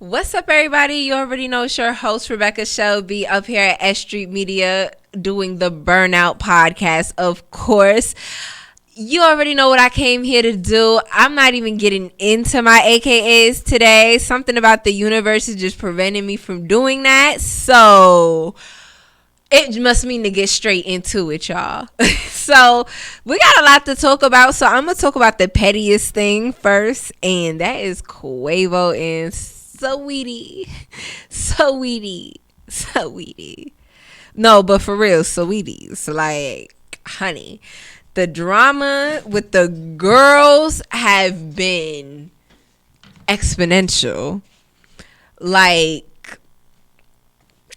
What's up, everybody? You already know it's your host, Rebecca Shelby, up here at S.STREET Media doing the Burnout Podcast, of course. You already know what I came here to do. I'm not even getting into my AKAs today. Something about the universe is just preventing me from doing that. So it must mean to get straight into it, y'all. So we got a lot to talk about. So I'm going to talk about the pettiest thing first. And that is Quavo and Sweetie. No, but for real, Sweeties. Like, honey, the drama with the girls have been exponential. Like,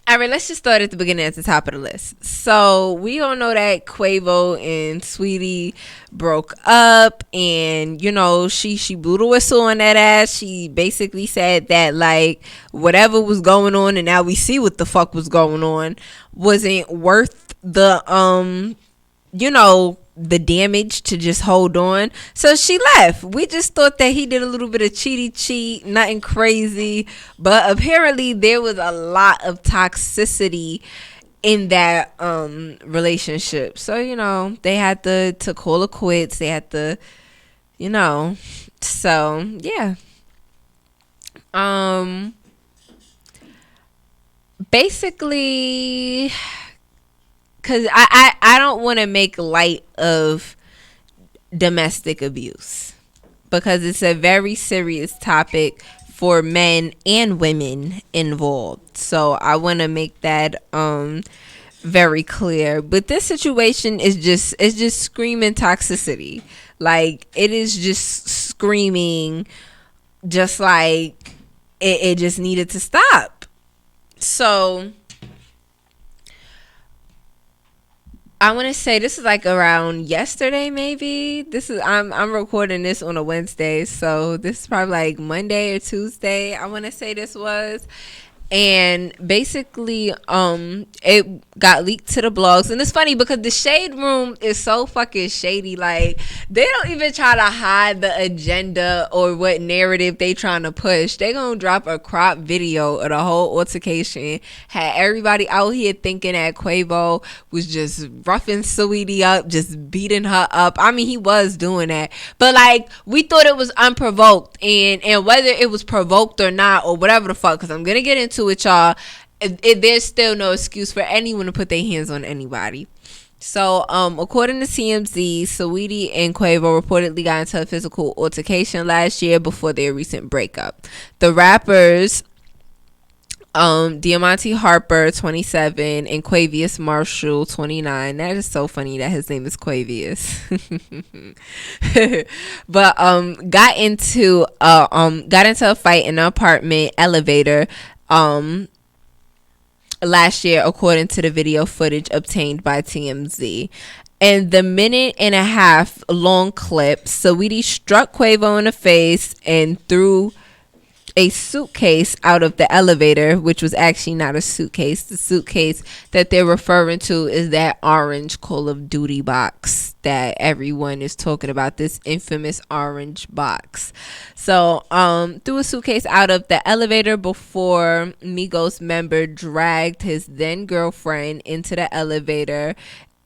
all right, let's just start at the beginning at the top of the list. So we all know that Quavo and Sweetie broke up, and she blew the whistle on that ass. She basically said that like whatever was going on, and now we see what the fuck was going on, wasn't worth the damage to just hold on. So she left. We just thought that he did a little bit of cheat, nothing crazy. But apparently there was a lot of toxicity in that relationship. So, they had to call it quits. They had to, so yeah. Basically, because I don't want to make light of domestic abuse because it's a very serious topic for men and women involved. So I want to make that very clear. But this situation is just screaming toxicity. Like, it is just screaming just like it just needed to stop. So I want to say this is like around yesterday, maybe. I'm recording this on a Wednesday, so this is probably like Monday or Tuesday. I want to say this was, and basically, it got leaked to the blogs, and it's funny because the shade room is so fucking shady. Like, they don't even try to hide the agenda or what narrative they trying to push. They gonna drop a crop video of the whole altercation. Had everybody out here thinking that Quavo was just roughing Sweetie up, just beating her up. I mean, he was doing that, but like, we thought it was unprovoked, and whether it was provoked or not or whatever the fuck, because I'm gonna get into it, y'all. There's still no excuse for anyone to put their hands on anybody. So, according to TMZ, Saweetie and Quavo reportedly got into a physical altercation last year before their recent breakup. The rappers, Diamante Harper, 27, and Quavius Marshall, 29. That is so funny that his name is Quavius. But got into a fight in an apartment elevator last year, according to the video footage obtained by TMZ. In the 1.5-minute long clip, Saweetie struck Quavo in the face and threw a suitcase out of the elevator, which was actually not a suitcase. The suitcase that they're referring to is that orange Call of Duty box that everyone is talking about, this infamous orange box. So threw a suitcase out of the elevator before Migos member dragged his then girlfriend into the elevator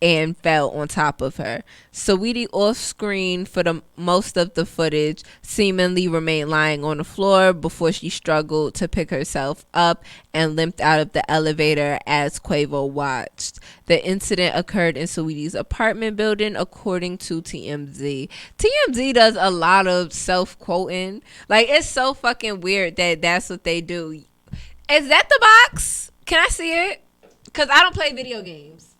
and fell on top of her. Saweetie, off screen for the most of the footage, seemingly remained lying on the floor before she struggled to pick herself up and limped out of the elevator as Quavo watched. The incident occurred in Saweetie's apartment building, according to TMZ. TMZ does a lot of self-quoting. Like, it's so fucking weird that that's what they do. Is that the box? Can I see it? Because I don't play video games.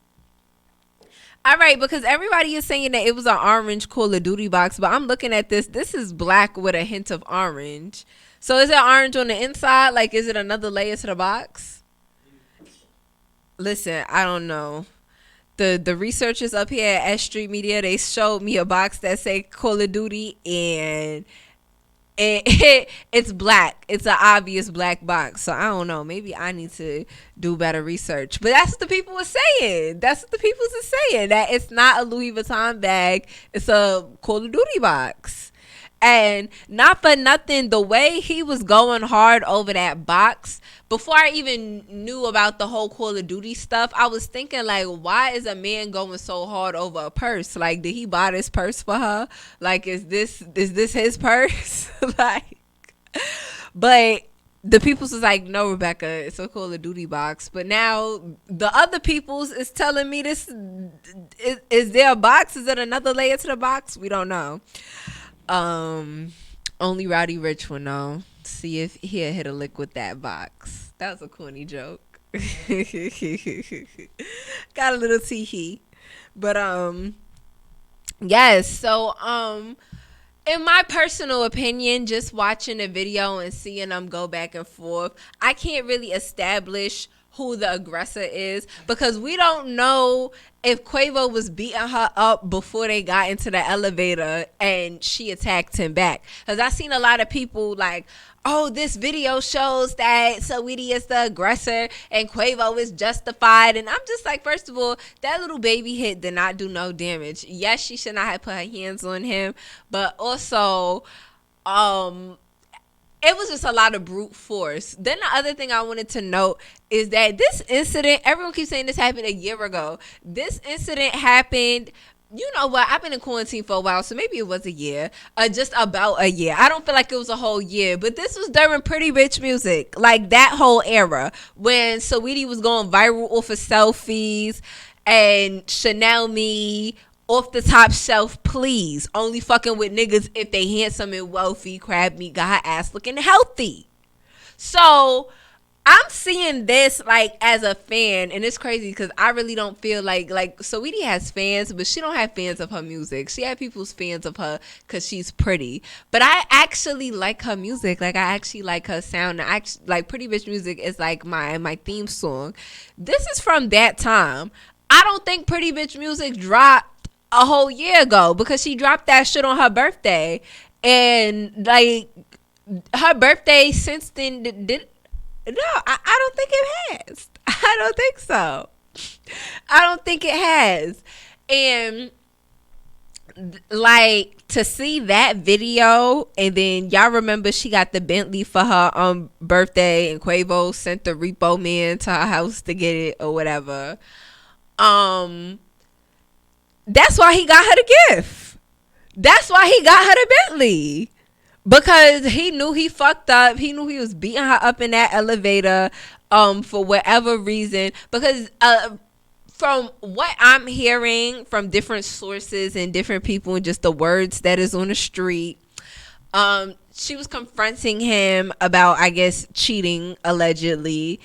All right, because everybody is saying that it was an orange Call of Duty box, but I'm looking at this. This is black with a hint of orange. So is it orange on the inside? Like, is it another layer to the box? Listen, I don't know. The researchers up here at S.STREET Media, they showed me a box that say Call of Duty, and it's black. It's an obvious black box. So I don't know. Maybe I need to do better research. But that's what the people were saying. That it's not a Louis Vuitton bag. It's a Call of Duty box. And not for nothing, the way he was going hard over that box, before I even knew about the whole Call of Duty stuff, I was thinking, like, why is a man going so hard over a purse? Like, did he buy this purse for her? Like, is this his purse? Like, but the people's was like, no, Rebecca, it's a Call of Duty box. But now the other people's is telling me this. Is there a box? Is there another layer to the box? We don't know. Only Rowdy Rich will know. See if he'll hit a lick with that box. That was a corny joke. Got a little tee-hee. But yes, so in my personal opinion, just watching the video and seeing them go back and forth, I can't really establish who the aggressor is, because we don't know if Quavo was beating her up before they got into the elevator and she attacked him back. Because I've seen a lot of people like, oh, this video shows that Saweetie is the aggressor and Quavo is justified. And I'm just like, first of all, that little baby hit did not do no damage. Yes, she should not have put her hands on him, but also it was just a lot of brute force. Then the other thing I wanted to note is that this incident, everyone keeps saying this happened a year ago. This incident happened, you know what, I've been in quarantine for a while, so maybe it was a year, just about a year. I don't feel like it was a whole year, but this was during Pretty Bitch Music, like that whole era when Saweetie was going viral off of selfies and Chanel Me, off the top shelf, please. Only fucking with niggas if they handsome and wealthy. Crab meat got her ass looking healthy. So I'm seeing this like as a fan, and it's crazy because I really don't feel like Saweetie has fans, but she don't have fans of her music. She had people's fans of her because she's pretty. But I actually like her music. Like, I actually like her sound. I actually, like, Pretty Bitch Music is like my theme song. This is from that time. I don't think Pretty Bitch Music dropped a whole year ago, because she dropped that shit on her birthday, and like her birthday since then I don't think it has. I don't think so. I don't think it has. And like, to see that video, and then y'all remember she got the Bentley for her birthday, and Quavo sent the repo man to her house to get it or whatever. That's why he got her the gift. That's why he got her the Bentley. Because he knew he fucked up. He knew he was beating her up in that elevator for whatever reason. Because from what I'm hearing from different sources and different people and just the words that is on the street, she was confronting him about, I guess, cheating, allegedly.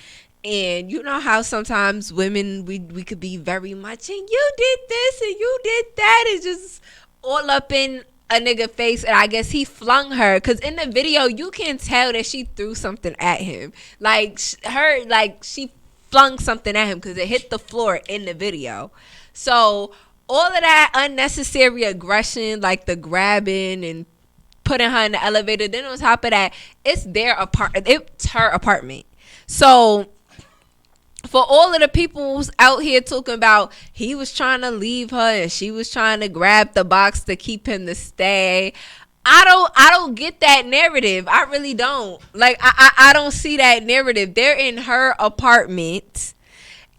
And you know how sometimes women, we could be very much, and you did this and you did that. It's just all up in a nigga face. And I guess he flung her, because in the video you can tell that she threw something at him. Like, she flung something at him because it hit the floor in the video. So all of that unnecessary aggression, like the grabbing and putting her in the elevator, then on top of that, it's her apartment. So for all of the people out here talking about he was trying to leave her and she was trying to grab the box to keep him to stay, I don't get that narrative. I really don't. Like, I don't see that narrative. They're in her apartment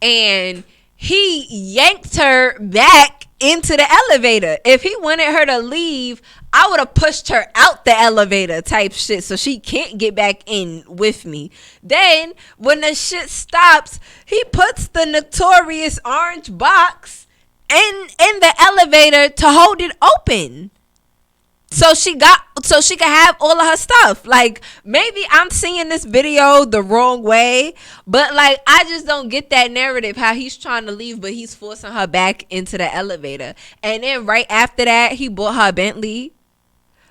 and he yanked her back into the elevator. If he wanted her to leave, I would have pushed her out the elevator type shit so she can't get back in with me. Then when the shit stops, he puts the notorious orange box in the elevator to hold it open. So she could have all of her stuff. Like, maybe I'm seeing this video the wrong way, but like, I just don't get that narrative, how he's trying to leave but he's forcing her back into the elevator. And then right after that, he bought her a Bentley.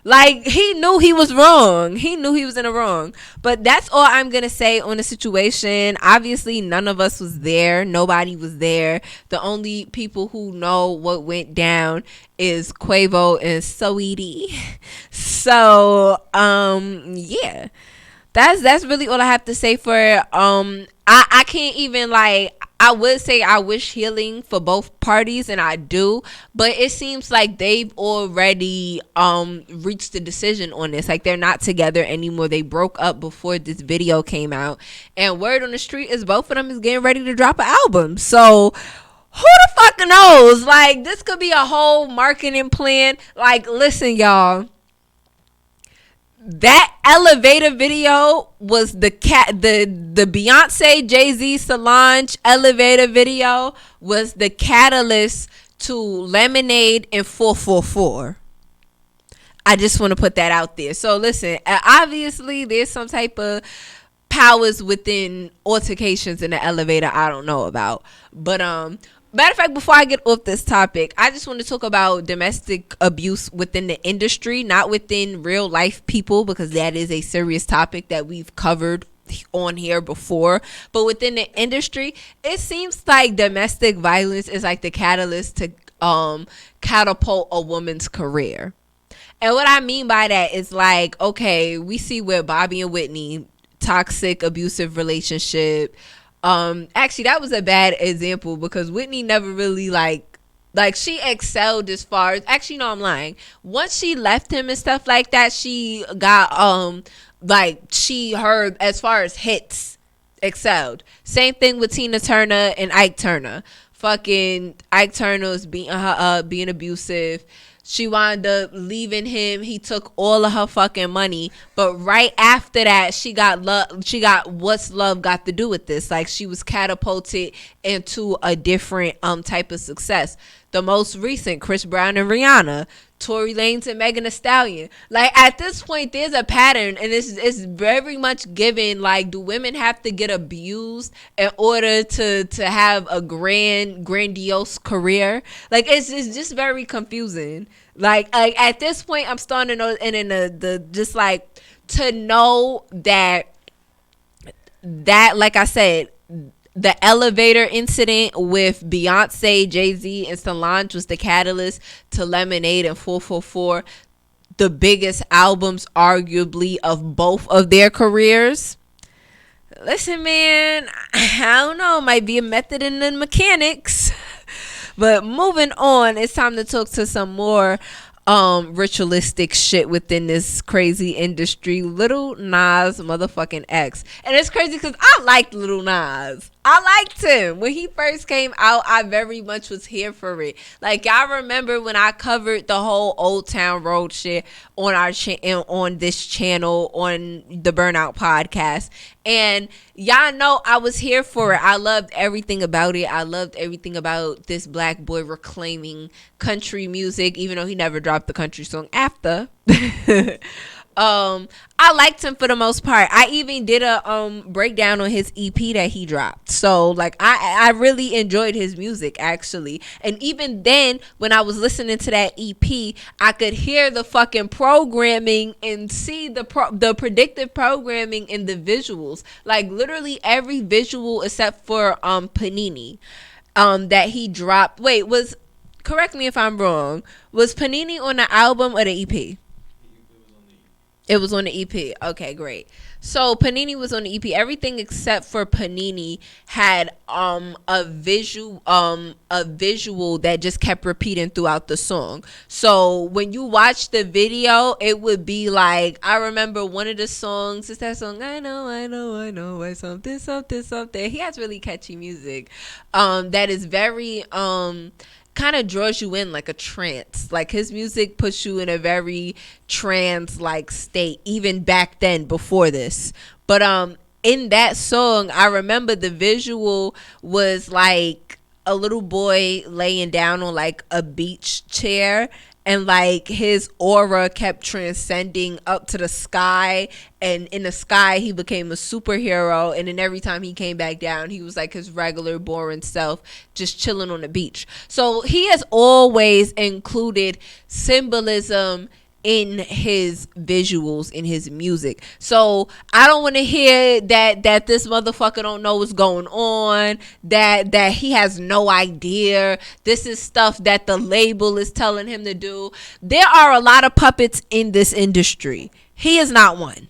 Like, he knew he was wrong. He knew he was in the wrong. But that's all I'm going to say on the situation. Obviously, none of us was there. Nobody was there. The only people who know what went down is Quavo and Saweetie. So, yeah. That's really all I have to say for I can't even, like, I would say I wish healing for both parties, and I do, but it seems like they've already reached a decision on this. Like, they're not together anymore. They broke up before this video came out, and word on the street is both of them is getting ready to drop an album. So who the fuck knows? Like, this could be a whole marketing plan. Like, listen, y'all, that elevator video was the Beyonce, Jay-Z, Solange elevator video was the catalyst to Lemonade and 444. I just want to put that out there. So listen, obviously there's some type of powers within altercations in the elevator I don't know about. But matter of fact, before I get off this topic, I just want to talk about domestic abuse within the industry, not within real life people, because that is a serious topic that we've covered on here before. But within the industry, it seems like domestic violence is like the catalyst to catapult a woman's career. And what I mean by that is, like, okay, we see where Bobby and Whitney, toxic, abusive relationship. Actually, that was a bad example because Whitney never really like she excelled as far as, actually, no, I'm lying. Once she left him and stuff like that, she got she heard as far as hits excelled. Same thing with Tina Turner and Ike Turner. Fucking Ike Turner was beating her up, being abusive. She wound up leaving him. He took all of her fucking money. But right after that, she got love. She got, what's love got to do with this? Like, she was catapulted into a different type of success. The most recent, Chris Brown and Rihanna, Tory Lanez and Megan Thee Stallion. Like, at this point, there's a pattern, and it's very much given. Like, do women have to get abused in order to have a grandiose career? Like, it's just very confusing. Like at this point, I'm starting to know, and in the just like to know that like I said, the elevator incident with Beyonce, Jay-Z, and Solange was the catalyst to Lemonade and 444, the biggest albums arguably of both of their careers. Listen, man, I don't know, might be a method in the mechanics. But moving on, it's time to talk to some more ritualistic shit within this crazy industry. Lil Nas motherfucking X. And it's crazy because I liked Lil Nas. I liked him. When he first came out, I very much was here for it. Like, y'all remember when I covered the whole Old Town Road shit on our on this channel, on the Burnout Podcast. And y'all know I was here for it. I loved everything about it. I loved everything about this black boy reclaiming country music, even though he never dropped the country song after. I liked him for the most part. I even did a breakdown on his EP that he dropped. So like I really enjoyed his music, actually. And even then, when I was listening to that EP, I could hear the fucking programming and see the predictive programming in the visuals. Like literally every visual except for Panini that he dropped. Correct me if I'm wrong. Was Panini on the album or the EP? It was on the EP. Okay, great. So Panini was on the EP. Everything except for Panini had a visual that just kept repeating throughout the song. So when you watch the video, it would be like, I remember one of the songs, it's that song, I know, why something. He has really catchy music that is very kind of draws you in like a trance. Like his music puts you in a very trance like state, even back then before this. But in that song, I remember the visual was like a little boy laying down on like a beach chair, and like his aura kept transcending up to the sky, and in the sky he became a superhero, and then every time he came back down he was like his regular boring self, just chilling on the beach. So he has always included symbolism in his visuals, in his music. So I don't want to hear that this motherfucker don't know what's going on, that he has no idea. This is stuff that the label is telling him to do. There are a lot of puppets in this industry. He is not one.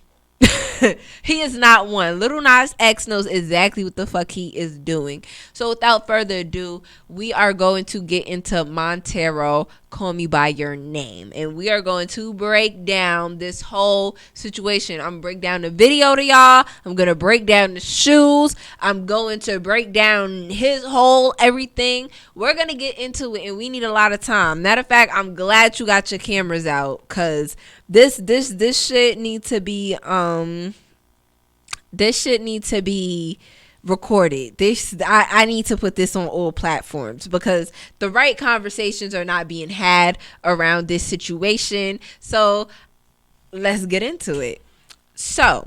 He is not one. Lil Nas X knows exactly what the fuck he is doing. So without further ado, we are going to get into Montero, Call Me By Your Name. And we are going to break down this whole situation. I'm going to break down the video to y'all. I'm going to break down the shoes. I'm going to break down his whole everything. We're going to get into it, and we need a lot of time. Matter of fact, I'm glad you got your cameras out, because this shit need to be recorded. I need to put this on all platforms, because the right conversations are not being had around this situation. So let's get into it. So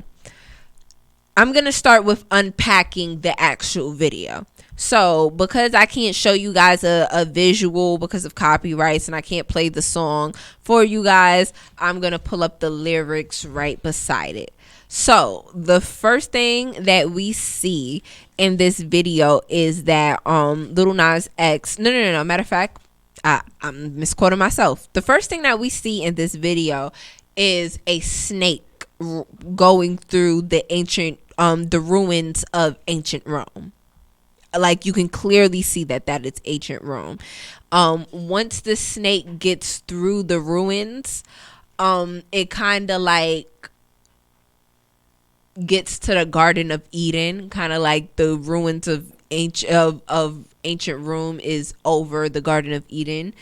I'm gonna start with unpacking the actual video. So because I can't show you guys a visual because of copyrights, and I can't play the song for you guys, I'm going to pull up the lyrics right beside it. So the first thing that we see in this video is that Lil Nas X, no, matter of fact, I'm misquoting myself. The first thing that we see in this video is a snake going through the ruins of ancient Rome. Like, you can clearly see that is ancient Rome. Once the snake gets through the ruins, it kind of like gets to the Garden of Eden, kind of like the ruins of ancient Rome is over the Garden of Eden.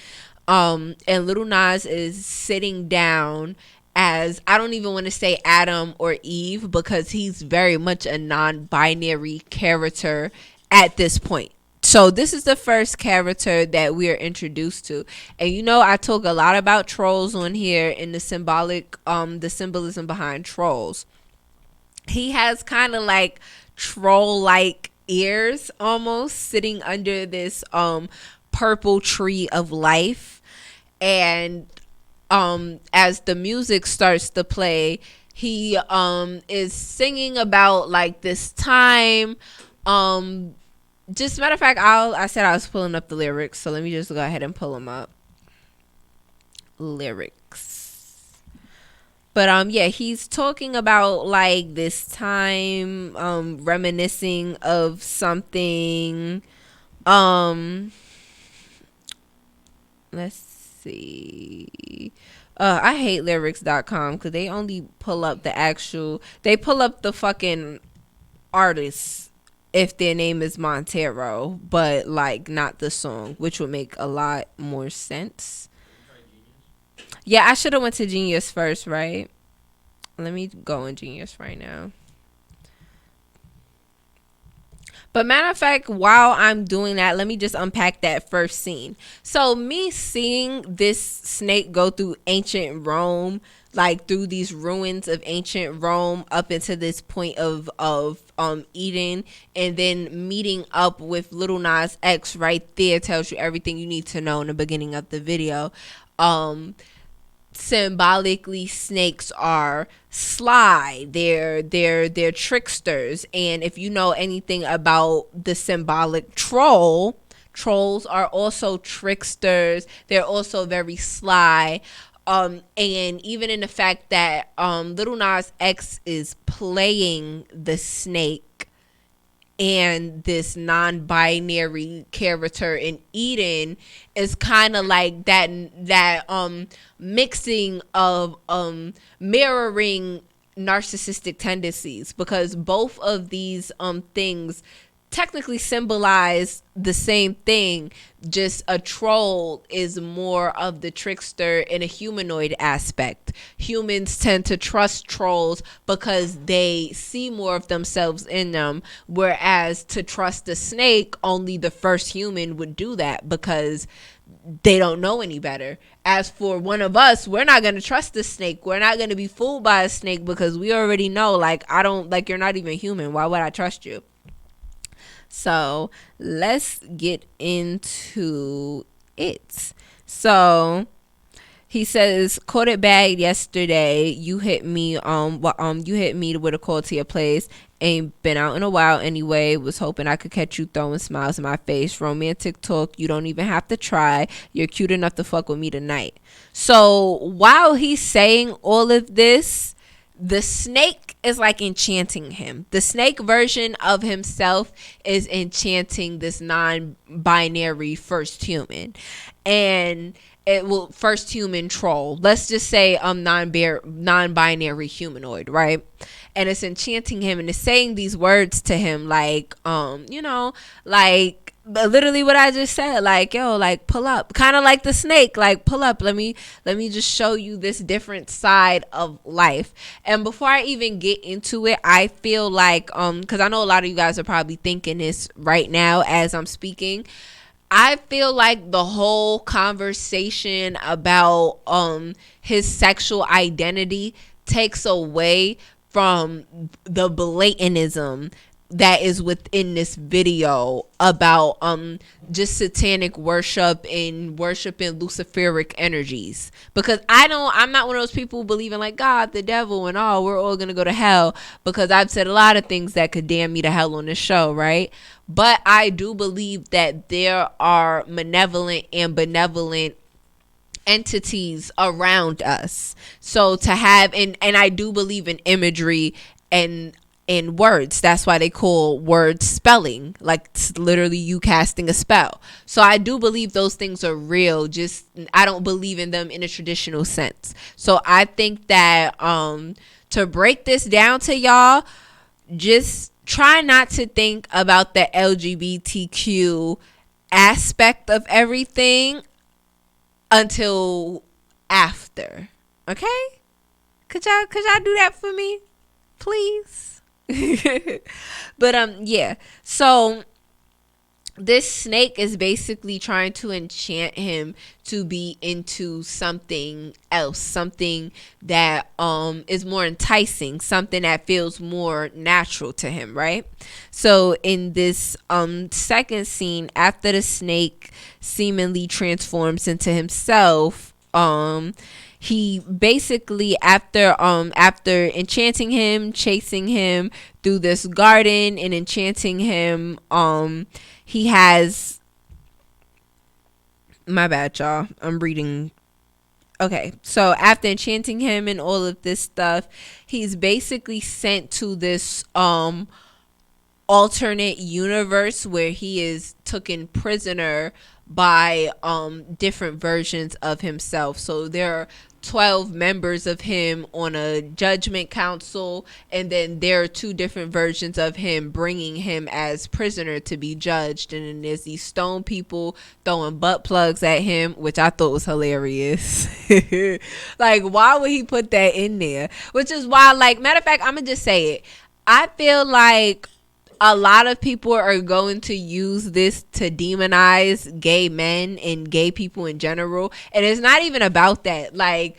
And Lil Nas is sitting down as, I don't even want to say Adam or Eve, because he's very much a non-binary character at this point. So this is the first character that we are introduced to. And you know, I talk a lot about trolls on here, and the symbolism behind trolls. He has kind of like troll-like ears, almost, sitting under this purple tree of life. And as the music starts to play, he is singing about like this time. Just matter of fact, I said I was pulling up the lyrics, so let me just go ahead and pull them up. Lyrics. But yeah, he's talking about like this time, reminiscing of something. Let's see. I hate lyrics.com, because they only pull up they pull up the fucking artists if their name is Montero, but like not the song, which would make a lot more sense. Yeah, I should have went to Genius first, right? Let me go in Genius right now. But matter of fact, while I'm doing that, let me just unpack that first scene. So me seeing this snake go through ancient Rome, like through these ruins of ancient Rome up into this point of Eden, and then meeting up with Lil Nas X right there tells you everything you need to know in the beginning of the video. Symbolically, snakes are sly, they're tricksters. And if you know anything about the symbolic trolls are also tricksters. They're also very sly. And even in the fact that Lil Nas X is playing the snake and this non-binary character in Eden, is kind of like that mixing of mirroring narcissistic tendencies, because both of these things technically symbolize the same thing. Just a troll is more of the trickster in a humanoid aspect. Humans tend to trust trolls because they see more of themselves in them, whereas to trust a snake, only the first human would do that because they don't know any better. As for one of us, we're not going to trust the snake. We're not going to be fooled by a snake, because we already know, like, you're not even human. Why would I trust you? So let's get into it. So he says, caught it bad yesterday. You hit me with a call to your place. Ain't been out in a while anyway. Was hoping I could catch you throwing smiles in my face. Romantic talk. You don't even have to try. You're cute enough to fuck with me tonight. So while he's saying all of this, the snake is like enchanting him. The snake version of himself is enchanting this non-binary first human. And it will first human troll. Let's just say non-binary humanoid, right? And it's enchanting him and it's saying these words to him like like literally what I just said, like, yo, like, pull up, kind of like the snake, like, pull up, let me just show you this different side of life. And before I even get into it, I feel like because I know a lot of you guys are probably thinking this right now as I'm speaking, I feel like the whole conversation about his sexual identity takes away from the blatantism that is within this video about just satanic worship and worshiping luciferic energies. Because I'm not one of those people who believe in like God, the devil, and we're all gonna go to hell, because I've said a lot of things that could damn me to hell on this show, right? But I do believe that there are malevolent and benevolent entities around us. So to have, and I do believe in imagery and in words. That's why they call words spelling, like it's literally you casting a spell. So I do believe those things are real, just I don't believe in them in a traditional sense. So I think that to break this down to y'all, just try not to think about the LGBTQ aspect of everything until after. Okay? Could y'all do that for me? Please? But yeah, so this snake is basically trying to enchant him to be into something else, something that is more enticing, something that feels more natural to him, right? So in this second scene, after the snake seemingly transforms into himself, he basically, after enchanting him, chasing him through this garden and enchanting him, he has, my bad, y'all, I'm reading. Okay, so after enchanting him and all of this stuff, he's basically sent to this alternate universe where he is taken prisoner by different versions of himself. So there are 12 members of him on a judgment council, and then there are 2 different versions of him bringing him as prisoner to be judged. And then there's these stone people throwing butt plugs at him, which I thought was hilarious. Like, why would he put that in there? Which is why, like, matter of fact, I'm gonna just say it, I feel like a lot of people are going to use this to demonize gay men and gay people in general. And it's not even about that. Like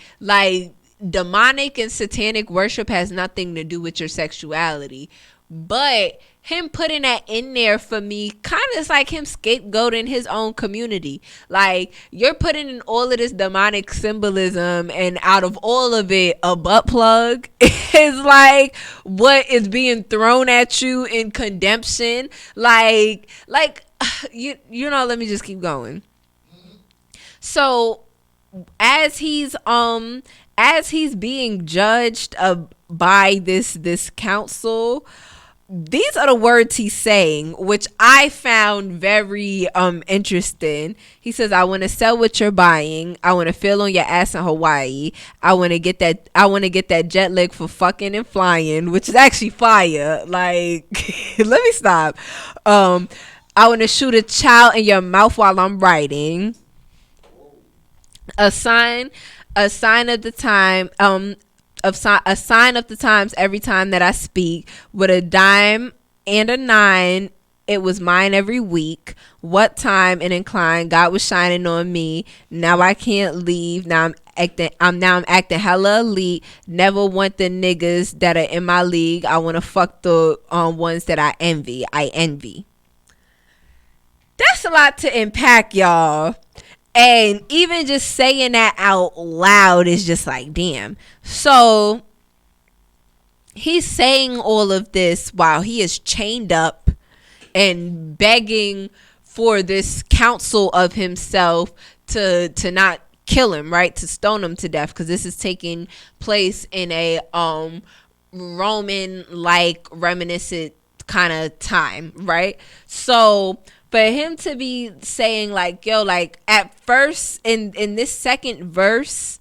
demonic and satanic worship has nothing to do with your sexuality. But him putting that in there, for me, kind of is like him scapegoating his own community. Like, you're putting in all of this demonic symbolism, and out of all of it, a butt plug is like what is being thrown at you in condemnation. Like you know, let me just keep going. So as he's being judged by this council, these are the words he's saying, which I found very interesting. He says, I want to sell what you're buying. I want to feel on your ass in Hawaii. I want to get that jet lag for fucking and flying, which is actually fire. Like, let me stop. I want to shoot a child in your mouth while I'm writing. A sign of the time, a sign of the times every time that I speak, with a dime and a 9, it was mine every week. What time and incline, God was shining on me. Now I can't leave. Now I'm acting hella elite. Never want the niggas that are in my league. I want to fuck the ones that I envy. That's a lot to unpack, y'all. And even just saying that out loud is just like, damn. So he's saying all of this while he is chained up and begging for this counsel of himself to not kill him, right? To stone him to death, because this is taking place in a Roman like reminiscent kind of time, right? So for him to be saying like, yo, like at first in this second verse,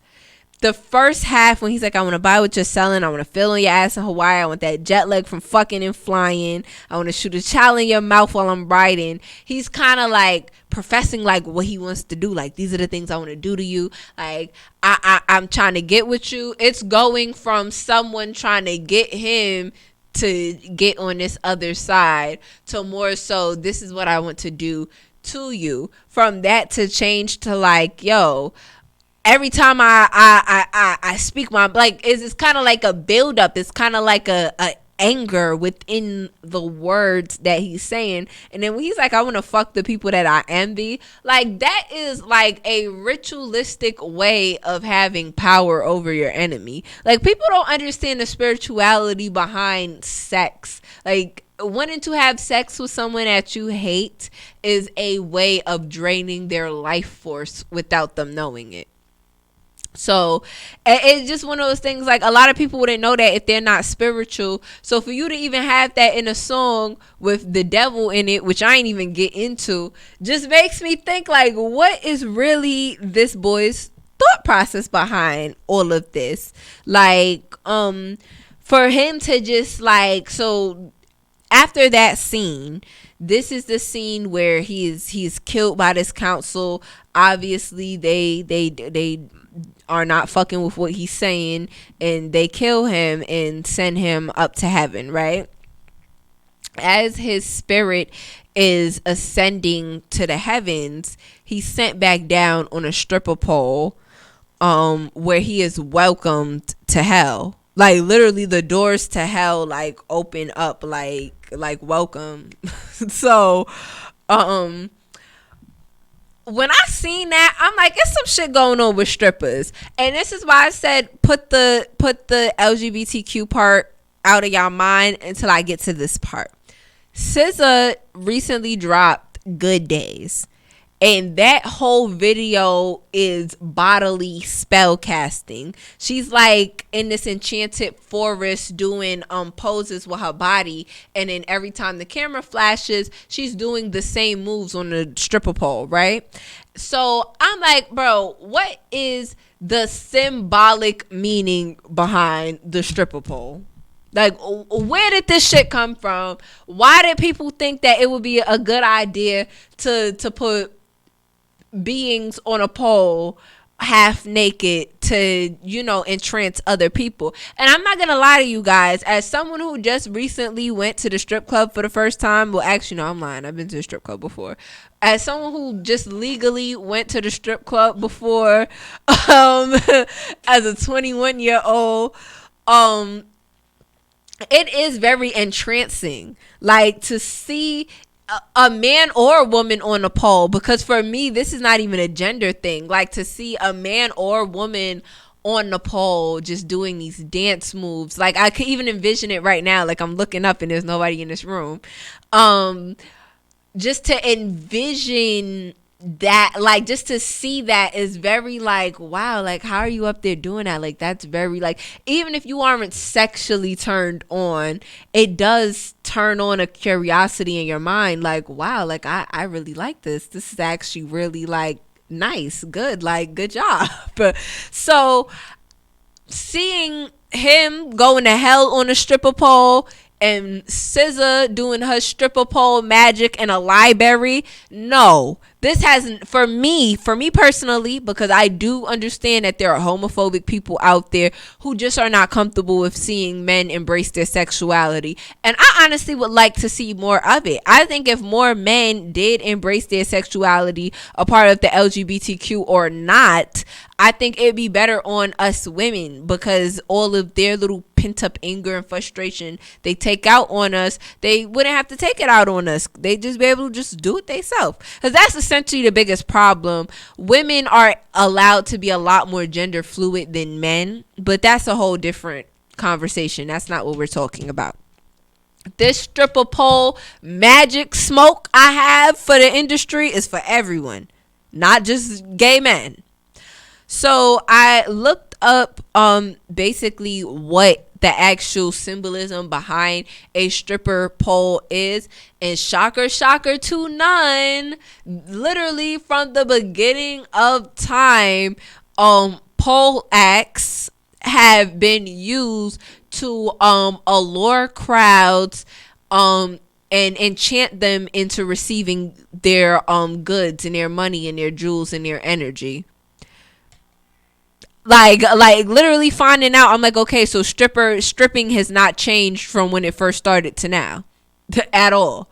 the first half when he's like, I want to buy what you're selling, I want to feel on your ass in Hawaii, I want that jet lag from fucking and flying, I want to shoot a child in your mouth while I'm riding. He's kind of like professing like what he wants to do, like these are the things I want to do to you, like I'm trying to get with you. It's going from someone trying to get him to get on this other side to more so this is what I want to do to you. From that to change to like, yo, every time I speak my, like, it's kind of like a build up. It's kind of like a anger within the words that he's saying. And then when he's like, I want to fuck the people that I envy, like that is like a ritualistic way of having power over your enemy. Like people don't understand the spirituality behind sex. Like wanting to have sex with someone that you hate is a way of draining their life force without them knowing it. So it's just one of those things, like a lot of people wouldn't know that if they're not spiritual. So for you to even have that in a song with the devil in it, which I ain't even get into, just makes me think like, what is really this boy's thought process behind all of this? Like for him to just like, so after that scene, this is the scene where he's killed by this council. Obviously they are not fucking with what he's saying, and they kill him and send him up to heaven, right? As his spirit is ascending to the heavens, he's sent back down on a stripper pole, where he is welcomed to hell. Like literally the doors to hell like open up, like welcome. So when I seen that, I'm like, it's some shit going on with strippers. And this is why I said put the LGBTQ part out of y'all mind until I get to this part. SZA recently dropped Good Days. And that whole video is bodily spell casting. She's like in this enchanted forest doing poses with her body. And then every time the camera flashes, she's doing the same moves on the stripper pole, right? So I'm like, bro, what is the symbolic meaning behind the stripper pole? Like, where did this shit come from? Why did people think that it would be a good idea to put beings on a pole half naked to, you know, entrance other people? And I'm not gonna lie to you guys, as someone who just recently went to the strip club for the first time, well actually no, I'm lying, I've been to the strip club before. As someone who just legally went to the strip club before, as a 21-year-old, it is very entrancing, like to see a man or a woman on a pole, because for me this is not even a gender thing. Like to see a man or woman on the pole just doing these dance moves, like I could even envision it right now. Like I'm looking up and there's nobody in this room. Just to envision that, like just to see that is very like, wow, like how are you up there doing that? Like that's very like, even if you aren't sexually turned on, it does turn on a curiosity in your mind, like wow, like I really like this is actually really like nice, good, like good job. So seeing him going to hell on a stripper pole and SZA doing her stripper pole magic in a library, no, this hasn't, for me personally, because I do understand that there are homophobic people out there who just are not comfortable with seeing men embrace their sexuality. And I honestly would like to see more of it. I think if more men did embrace their sexuality, a part of the LGBTQ or not, I think it'd be better on us women, because all of their little pent up anger and frustration they take out on us, they wouldn't have to take it out on us. They just be able to just do it themselves, because that's essentially the biggest problem. Women are allowed to be a lot more gender fluid than men, but that's a whole different conversation. That's not what we're talking about. This stripper pole magic smoke I have for the industry is for everyone, not just gay men. So I looked up basically what the actual symbolism behind a stripper pole is. And shocker to none, literally from the beginning of time, pole acts have been used to allure crowds and enchant them into receiving their goods and their money and their jewels and their energy. Like literally finding out, I'm like, okay, so stripping has not changed from when it first started to now at all.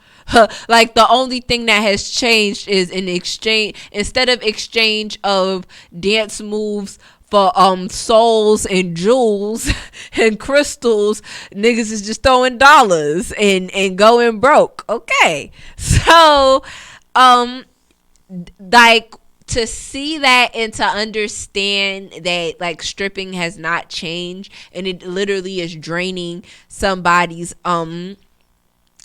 Like the only thing that has changed is in exchange, instead of exchange of dance moves for souls and jewels and crystals, niggas is just throwing dollars and going broke. Okay. So like, to see that and to understand that like stripping has not changed and it literally is draining somebody's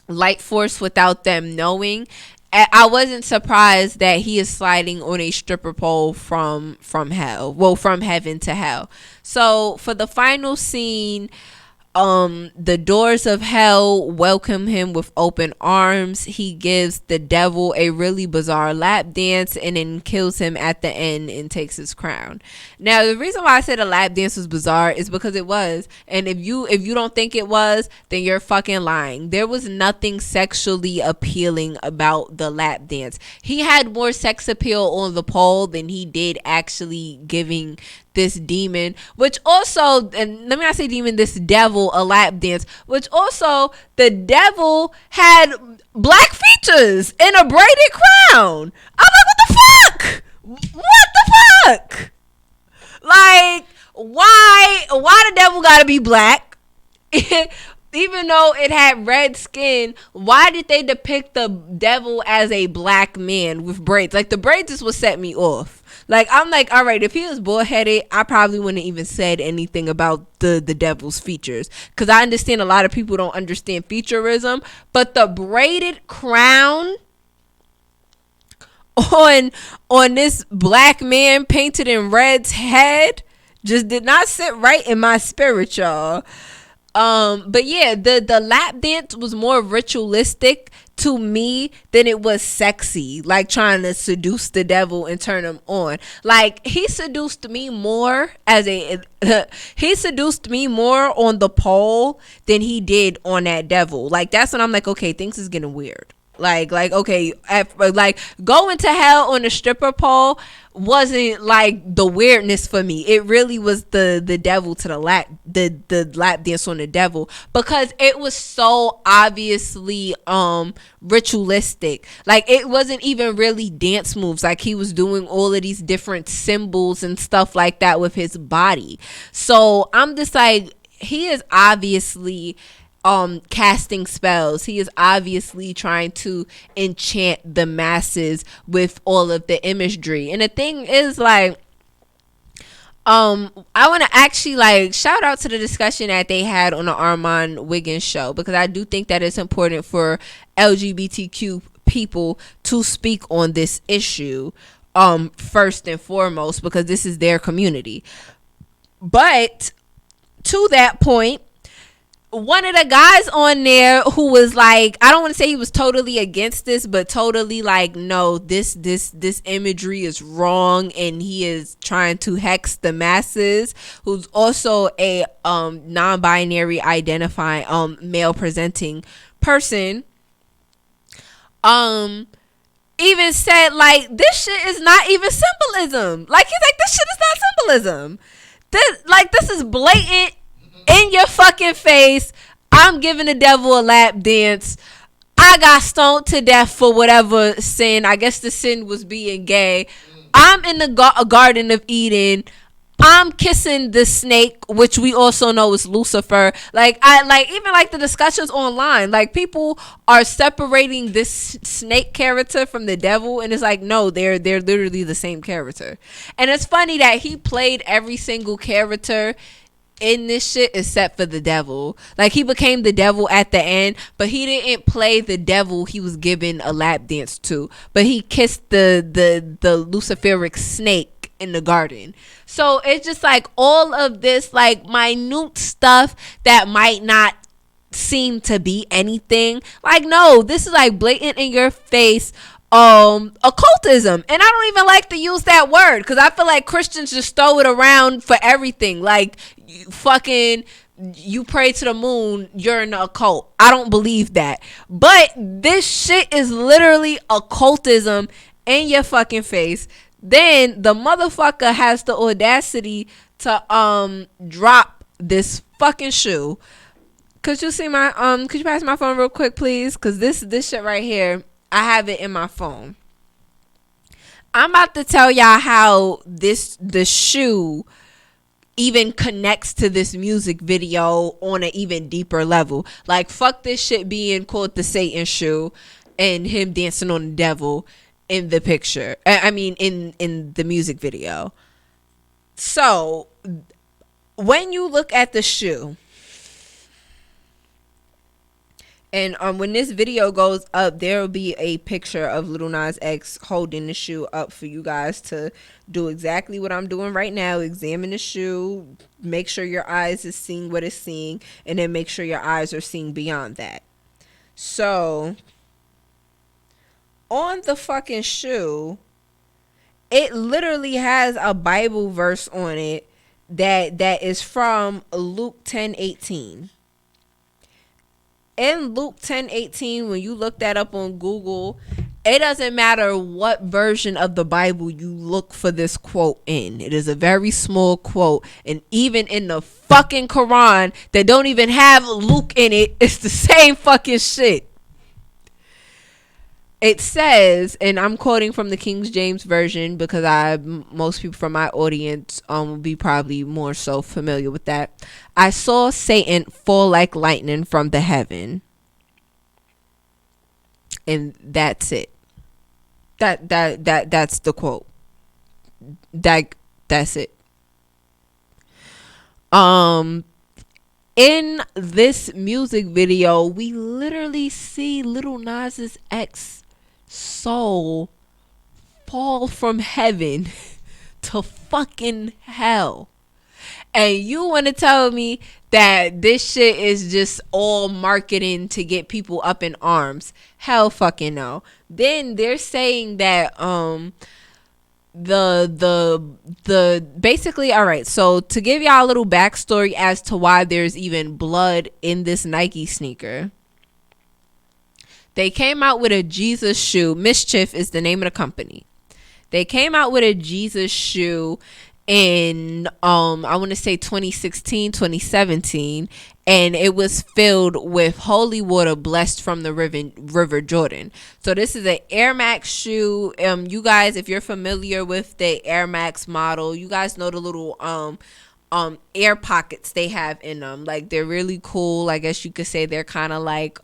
light force without them knowing, I wasn't surprised that he is sliding on a stripper pole from hell, well, from heaven to hell. So for the final scene, the doors of hell welcome him with open arms. He gives the devil a really bizarre lap dance and then kills him at the end and takes his crown. Now, the reason why I said a lap dance was bizarre is because it was. And if you don't think it was, then you're fucking lying. There was nothing sexually appealing about the lap dance. He had more sex appeal on the pole than he did actually giving this demon, which also, and let me not say demon, this devil a lap dance, which also the devil had black features and a braided crown. I'm like, what the fuck? What the fuck? Like, why the devil gotta be black? Even though it had red skin, why did they depict the devil as a black man with braids? Like, the braids is what set me off. Like, I'm like, all right, if he was bullheaded, I probably wouldn't even said anything about the devil's features. Because I understand a lot of people don't understand featureism. But the braided crown on this black man painted in red's head just did not sit right in my spirit, y'all. But yeah, the lap dance was more ritualistic to me than it was sexy, like trying to seduce the devil and turn him on. Like, he seduced me more he seduced me more on the pole than he did on that devil. Like, that's when I'm like, okay, things is getting weird. Like okay, like going to hell on a stripper pole wasn't like the weirdness for me. It really was the devil to the lap dance on the devil, because it was so obviously ritualistic. Like, it wasn't even really dance moves. Like, he was doing all of these different symbols and stuff like that with his body. So I'm just like, he is obviously casting spells. He is obviously trying to enchant the masses with all of the imagery. And the thing is, like, I want to actually like shout out to the discussion that they had on the Armand Wiggins show, because I do think that it's important for LGBTQ people to speak on this issue first and foremost, because this is their community. But to that point, one of the guys on there who was like, I don't want to say he was totally against this, but totally like, no, this imagery is wrong and he is trying to hex the masses, who's also a non-binary identifying male presenting person, even said like, this shit is not even symbolism. Like, he's like, this shit is not symbolism. This is blatant, in your fucking face. I'm giving the devil a lap dance. I got stoned to death for whatever sin. I guess the sin was being gay. I'm in the Garden of Eden. I'm kissing the snake, which we also know is Lucifer. Like, even like the discussions online, like, people are separating this snake character from the devil, and it's like, no, they're literally the same character. And it's funny that he played every single character in this shit except for the devil. Like, he became the devil at the end, but he didn't play the devil he was giving a lap dance to, but he kissed the Luciferic snake in the garden. So it's just like all of this like minute stuff that might not seem to be anything. Like, no, this is like blatant in your face occultism. And I don't even like to use that word because I feel like Christians just throw it around for everything. Like, you pray to the moon, you're in the occult. I don't believe that. But this shit is literally occultism in your fucking face. Then the motherfucker has the audacity to drop this fucking shoe. Could you see my could you pass my phone real quick, please? Cause this shit right here, I have it in my phone. I'm about to tell y'all how the shoe even connects to this music video on an even deeper level. Like, fuck this shit being called the Satan shoe and him dancing on the devil in the picture. I mean, in the music video. So, when you look at the shoe, and when this video goes up, there will be a picture of Lil Nas X holding the shoe up for you guys to do exactly what I'm doing right now. Examine the shoe, make sure your eyes is seeing what it's seeing, and then make sure your eyes are seeing beyond that. So, on the fucking shoe, it literally has a Bible verse on it that is from Luke 10:18. In Luke 10:18, when you look that up on Google, it doesn't matter what version of the Bible you look for this quote in. It is a very small quote. And even in the fucking Quran that don't even have Luke in it, it's the same fucking shit. It says, and I'm quoting from the King James Version because most people from my audience will be probably more so familiar with that. I saw Satan fall like lightning from the heaven. And that's it. That's the quote. That's it. In this music video, we literally see Lil Nas X soul fall from heaven to fucking hell. And you want to tell me that this shit is just all marketing to get people up in arms? Hell fucking no. Then they're saying that the basically, all right, so to give y'all a little backstory as to why there's even blood in this Nike sneaker, they came out with a Jesus shoe. Mischief is the name of the company. They came out with a Jesus shoe in I want to say 2016, 2017, and it was filled with holy water blessed from the river Jordan. So this is an Air Max shoe. You guys, if you're familiar with the Air Max model, you guys know the little air pockets they have in them. Like, they're really cool. I guess you could say they're kind of like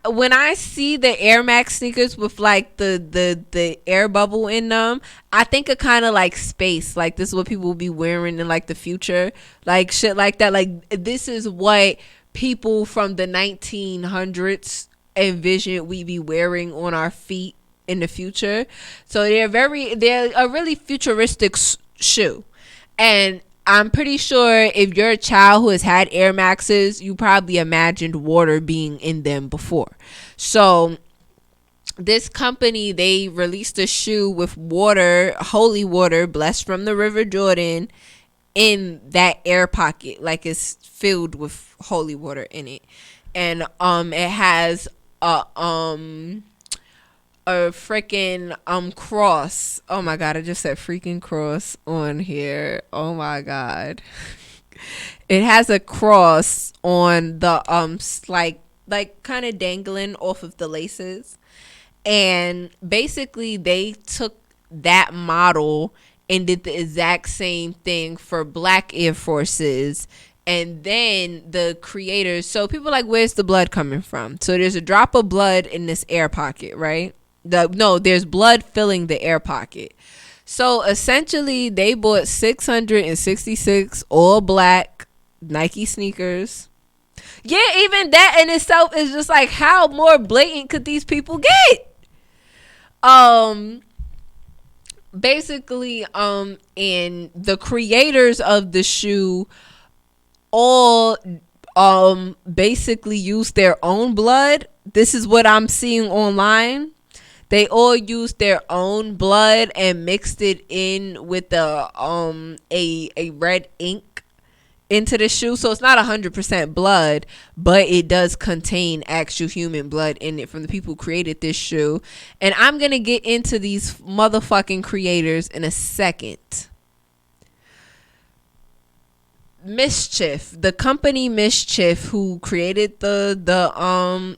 when I see the Air Max sneakers with like the air bubble in them, I think of kind of like space. Like, this is what people will be wearing in like the future, like shit like that. Like, this is what people from the 1900s envision we be wearing on our feet in the future. So they're a really futuristic shoe. And I'm pretty sure if you're a child who has had Air Maxes, you probably imagined water being in them before. So this company, they released a shoe with water, holy water, blessed from the river Jordan, in that air pocket. Like, it's filled with holy water in it. And it has a freaking cross. Oh my god, I just said freaking cross on here. Oh my god. It has a cross on the like kind of dangling off of the laces. And basically they took that model and did the exact same thing for black Air Forces. And then the creators, so people like, where's the blood coming from? So there's a drop of blood in this air pocket, right? There's blood filling the air pocket. So essentially they bought 666 all black Nike sneakers. Yeah, even that in itself is just like, how more blatant could these people get? um basically and the creators of the shoe all basically use their own blood. This is what I'm seeing online. They all used their own blood and mixed it in with the a red ink into the shoe. So it's not 100% blood, but it does contain actual human blood in it from the people who created this shoe. And I'm gonna get into these motherfucking creators in a second. Mischief, the company Mischief, who created the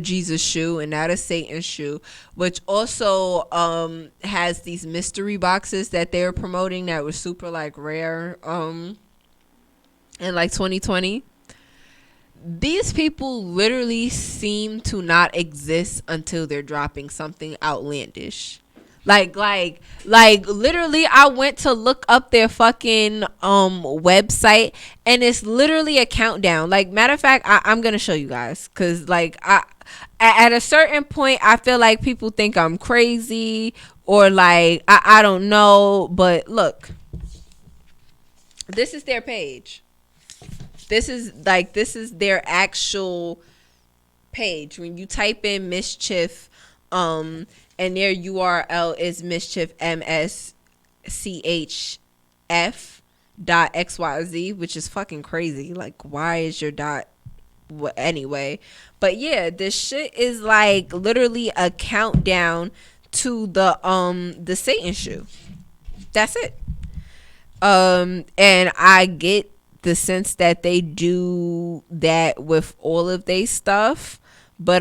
Jesus shoe and now the Satan shoe, which also has these mystery boxes that they were promoting that were super like rare in like 2020. These people literally seem to not exist until they're dropping something outlandish. Like literally I went to look up their fucking website and it's literally a countdown. Like, matter of fact, I'm gonna show you guys, because like at a certain point I feel like people think I'm crazy or like I don't know, but look, this is their page. This is their actual page. When you type in Mischief and their URL is Mischief MSCHF.xyz, which is fucking crazy. Like, why is your dot anyway? But yeah, this shit is like literally a countdown to the Satan shoe. That's it. And I get the sense that they do that with all of their stuff, but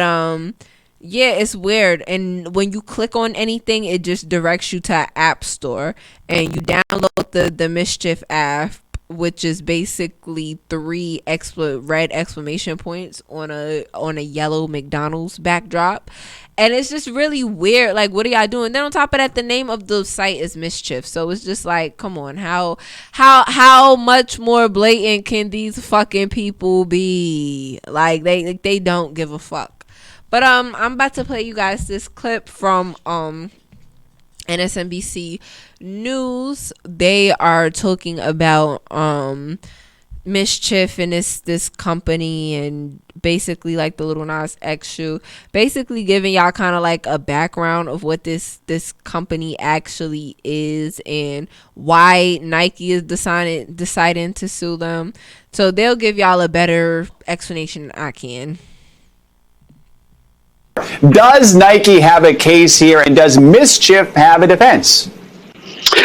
yeah, it's weird. And when you click on anything, it just directs you to an app store, and you download the Mischief app, which is basically 3 red exclamation points on a yellow McDonald's backdrop. And it's just really weird. Like, what are y'all doing? Then on top of that, the name of the site is Mischief. So it's just like, come on, how much more blatant can these fucking people be? Like, they don't give a fuck. But I'm about to play you guys this clip from NSNBC News. They are talking about Mischief and this company, and basically like the Little Nas X shoe, basically giving y'all kind of like a background of what this company actually is and why Nike is deciding to sue them. So they'll give y'all a better explanation than I can. Does Nike have a case here, and does Mischief have a defense?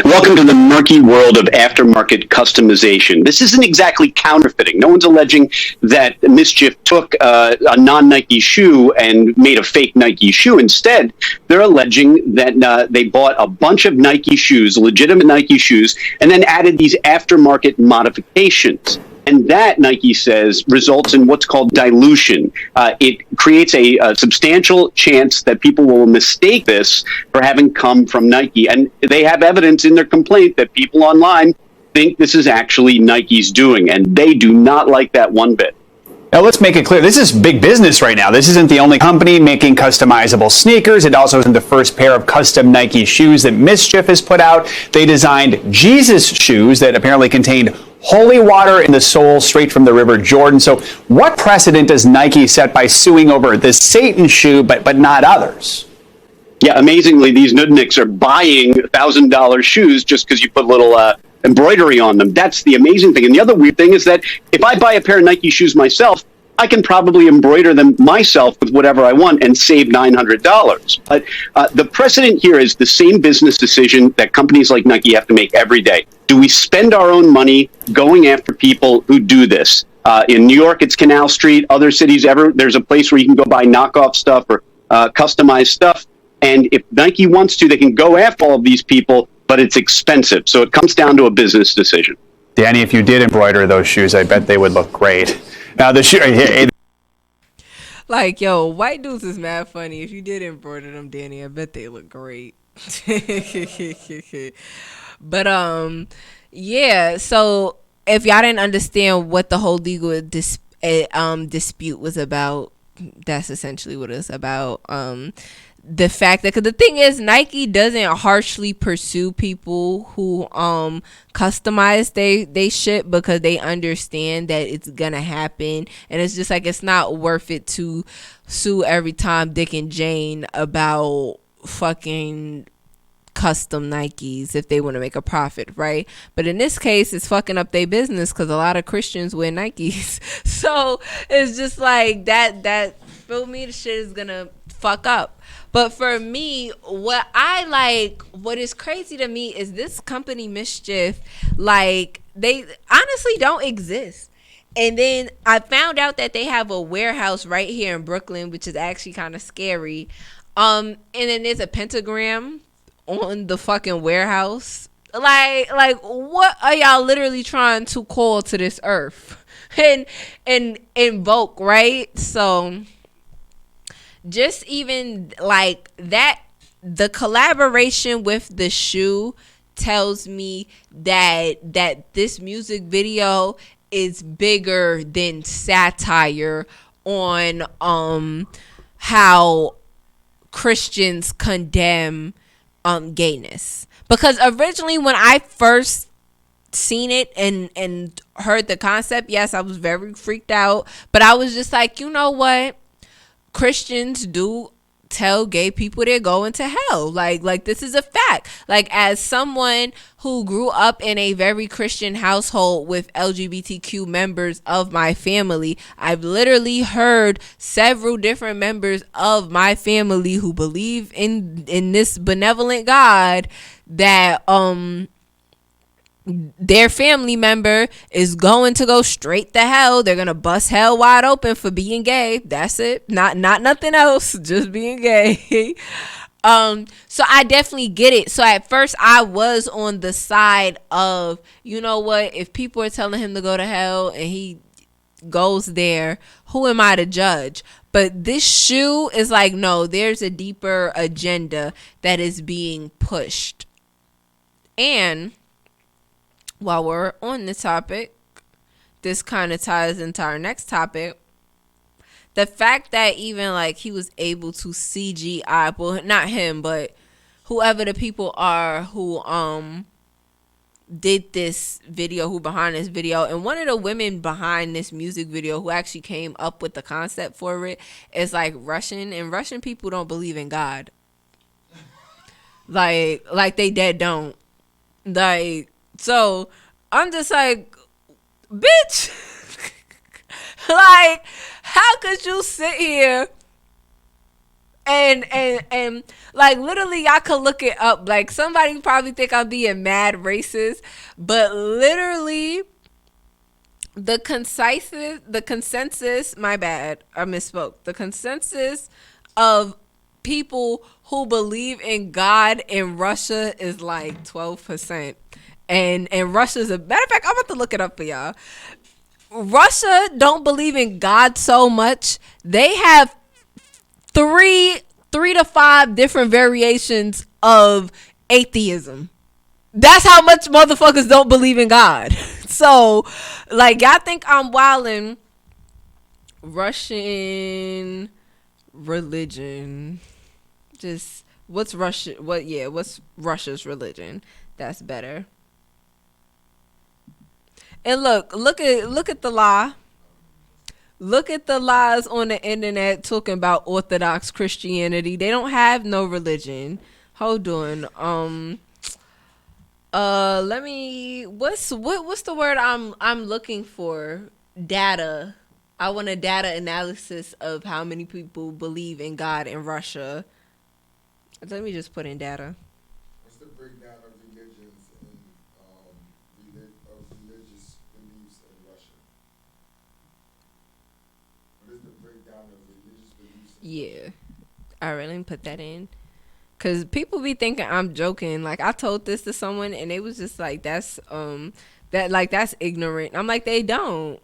Welcome to the murky world of aftermarket customization. This isn't exactly counterfeiting. No one's alleging that Mischief took a non-Nike shoe and made a fake Nike shoe. Instead, they're alleging that they bought a bunch of Nike shoes, legitimate Nike shoes, and then added these aftermarket modifications. And that, Nike says, results in what's called dilution. It creates a substantial chance that people will mistake this for having come from Nike. And they have evidence in their complaint that people online think this is actually Nike's doing. And they do not like that one bit. Now, let's make it clear. This is big business right now. This isn't the only company making customizable sneakers. It also isn't the first pair of custom Nike shoes that Mischief has put out. They designed Jesus shoes that apparently contained holy water in the sole straight from the River Jordan. So what precedent does Nike set by suing over the Satan shoe, but not others? Yeah, amazingly, these nudniks are buying $1,000 shoes just because you put little embroidery on them. That's the amazing thing. And the other weird thing is that if I buy a pair of Nike shoes myself, I can probably embroider them myself with whatever I want and save $900. But the precedent here is the same business decision that companies like Nike have to make every day. Do we spend our own money going after people who do this? In New York, it's Canal Street. Other cities, there's a place where you can go buy knockoff stuff or customized stuff. And if Nike wants to, they can go after all of these people, but it's expensive. So it comes down to a business decision. Danny, if you did embroider those shoes, I bet they would look great. Now, the shoe... Like, yo, white dudes is mad funny. If you did embroider them, Danny, I bet they look great. But, yeah, so if y'all didn't understand what the whole legal dispute was about, that's essentially what it's about. the fact that, because the thing is, Nike doesn't harshly pursue people who customize they shit, because they understand that it's gonna happen, and it's just like, it's not worth it to sue every time Dick and Jane about fucking custom Nikes if they want to make a profit, right? But in this case, it's fucking up their business, because a lot of Christians wear Nikes. So it's just like that feel me, the shit is gonna fuck up. But for me, what is crazy to me is this company Mischief, like, they honestly don't exist. And then I found out that they have a warehouse right here in Brooklyn, which is actually kind of scary. And then there's a pentagram on the fucking warehouse. Like what are y'all literally trying to call to this earth and invoke, right? So just even like that, the collaboration with the shoe tells me that this music video is bigger than satire on how Christians condemn gayness. Because originally, when I first seen it and heard the concept, yes, I was very freaked out, but I was just like, you know what, Christians do tell gay people they're going to hell. Like this is a fact. Like, as someone who grew up in a very Christian household with LGBTQ members of my family, I've literally heard several different members of my family who believe in this benevolent God that their family member is going to go straight to hell. They're gonna bust hell wide open for being gay. That's it. Not nothing else. Just being gay. So I definitely get it. So at first I was on the side of, you know what, if people are telling him to go to hell and he goes there, who am I to judge? But this shoe is like, no, there's a deeper agenda that is being pushed. And while we're on the topic, this kind of ties into our next topic. The fact that even like he was able to CGI, well, not him, but whoever the people are who did this video, who behind this video, and one of the women behind this music video who actually came up with the concept for it is like Russian, and Russian people don't believe in God. Like they dead don't. Like, so I'm just like, bitch, like, how could you sit here and like, literally, y'all could look it up. Like, somebody probably think I'm being mad racist, but literally the consensus, my bad, I misspoke. The consensus of people who believe in God in Russia is like 12%. And Russia's a matter of fact, I'm about to look it up for y'all. Russia don't believe in God so much. They have three to five different variations of atheism. That's how much motherfuckers don't believe in God. So, like, y'all think I'm wildin'. Russian religion. Just what's Russia's religion? That's better. And look at the lie. Look at the lies on the internet talking about Orthodox Christianity. They don't have no religion. Hold on. Let me. What's the word I'm looking for? Data. I want a data analysis of how many people believe in God in Russia. Let me just put in data. What's the breakdown of religions and religious beliefs in Russia? What is the breakdown of religious beliefs in Russia? All right, let me put that in. Cause people be thinking I'm joking. Like, I told this to someone and they was just like, that's ignorant. I'm like, they don't.